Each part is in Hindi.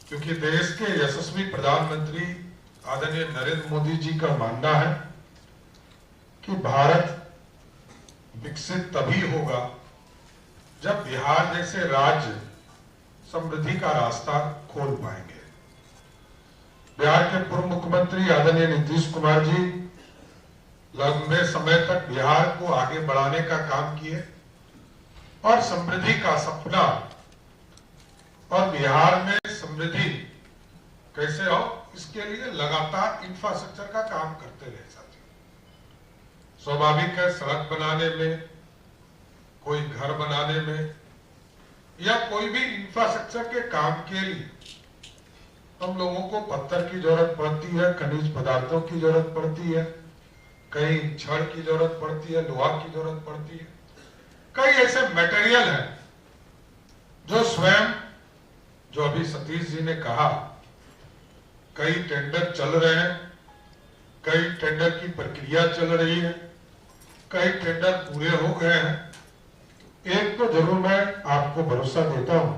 क्योंकि देश के यशस्वी प्रधानमंत्री आदरणीय नरेंद्र मोदी जी का मानना है कि भारत विकसित तभी होगा जब बिहार जैसे राज्य समृद्धि का रास्ता खोल पाएंगे। बिहार के पूर्व मुख्यमंत्री आदरणीय नीतीश कुमार जी लंबे समय तक बिहार को आगे बढ़ाने का काम किए और समृद्धि का सपना और बिहार में समृद्धि कैसे हो इसके लिए लगातार इंफ्रास्ट्रक्चर का काम करते रहे साथियों। स्वाभाविक है, सड़क बनाने में, कोई घर बनाने में या कोई भी इंफ्रास्ट्रक्चर के काम के लिए हम लोगों को पत्थर की जरूरत पड़ती है, खनिज पदार्थों की जरूरत पड़ती है, कहीं छड़ की जरूरत पड़ती है, लोहा की जरूरत पड़ती है। कई ऐसे मटेरियल हैं जो स्वयं, जो अभी सतीश जी ने कहा, कई टेंडर चल रहे हैं, कई टेंडर की प्रक्रिया चल रही है, कई टेंडर पूरे हो गए हैं। एक तो जरूर मैं आपको भरोसा देता हूं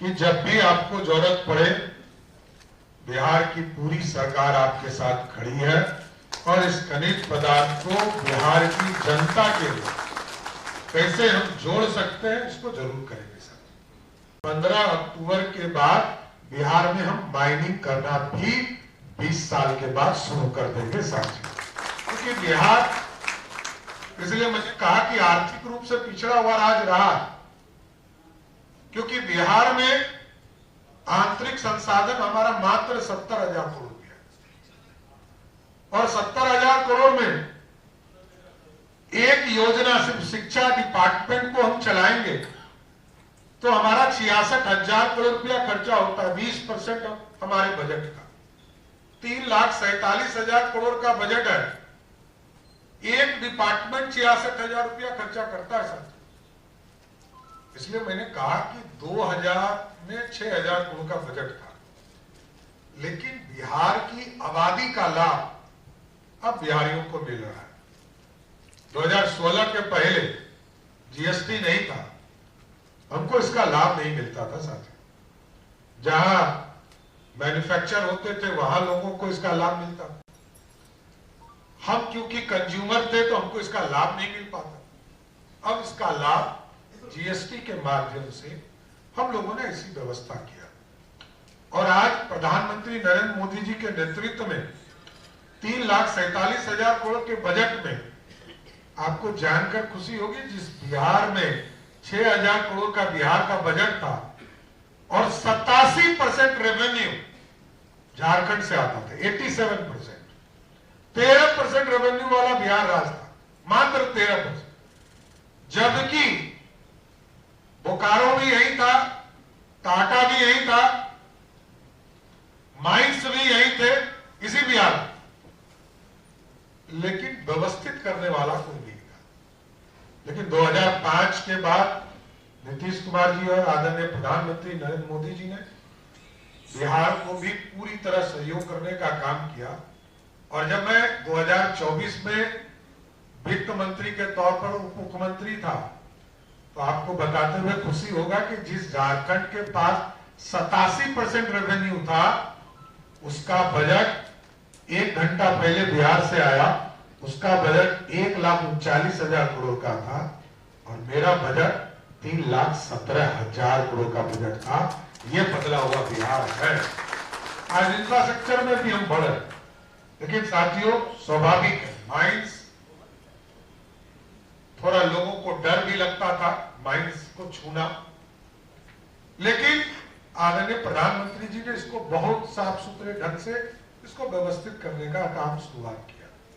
कि जब भी आपको जरूरत पड़े बिहार की पूरी सरकार आपके साथ खड़ी है और इस खनिज पदार्थ को बिहार की जनता के लिए कैसे हम जोड़ सकते हैं इसको जरूर करेंगे सर। 15 अक्टूबर के बाद बिहार में हम माइनिंग करना भी 20 साल के बाद शुरू कर देंगे साथियों, क्योंकि बिहार, इसलिए मैंने कहा कि आर्थिक रूप से पिछड़ा हुआ राज्य रहा, क्योंकि बिहार में आंतरिक संसाधन हमारा मात्र 70,000 करोड़ रुपया और 70,000 करोड़ में एक योजना सिर्फ शिक्षा डिपार्टमेंट को हम चलाएंगे तो हमारा 66,000 करोड़ रुपया खर्चा होता है, 20% हमारे बजट का। 3,47,000 करोड़ का बजट है, एक डिपार्टमेंट 66,000 रुपया खर्चा करता है सर। इसलिए मैंने कहा कि 2000 में 6,000 करोड़ का बजट था, लेकिन बिहार की आबादी का लाभ अब बिहारियों को मिल रहा है। 2016 के पहले जीएसटी नहीं था, हमको इसका लाभ नहीं मिलता था साथियों। जहां मैन्युफैक्चर होते थे वहां लोगों को इसका लाभ मिलता था, हम क्योंकि कंज्यूमर थे तो हमको इसका लाभ नहीं मिल पाता। अब इसका लाभ जीएसटी के माध्यम से हम लोगों ने ऐसी व्यवस्था किया और आज प्रधानमंत्री नरेंद्र मोदी जी के नेतृत्व में 3,47,000 करोड़ के बजट में आपको जानकर खुशी होगी, जिस बिहार में 6,000 करोड़ का बिहार का बजट था और 87% रेवेन्यू झारखंड से आता था, 87%, 13% रेवेन्यू वाला बिहार राज्य था, मात्र 13%। जबकि बोकारो भी यही था, टाटा भी यही था, माइंस भी यही थे, इसी बिहार, लेकिन व्यवस्थित करने वाला कोई नहीं था। लेकिन 2005 के बाद नीतीश कुमार जी और आदरणीय प्रधानमंत्री नरेंद्र मोदी जी ने बिहार को भी पूरी तरह सहयोग करने का काम किया। और जब मैं 2024 में वित्त मंत्री के तौर पर उप मुख्यमंत्री था तो आपको बताते हुए खुशी होगा कि जिस झारखंड के पास 87% रेवेन्यू था उसका बजट 1 घंटा पहले बिहार से आया, उसका बजट 1,39,000 करोड़ का था और मेरा बजट 3,17,000 करोड़ का बजट था। ये बदला हुआ बिहार है। आज इंफ्रास्ट्रक्चर में भी हम बढ़े, लेकिन साथियों स्वाभाविक है, माइंस थोड़ा लोगों को डर भी लगता था माइंस को छूना, लेकिन आदरणीय प्रधानमंत्री जी ने इसको बहुत साफ सुथरे ढंग से इसको व्यवस्थित करने का काम शुरुआत किया।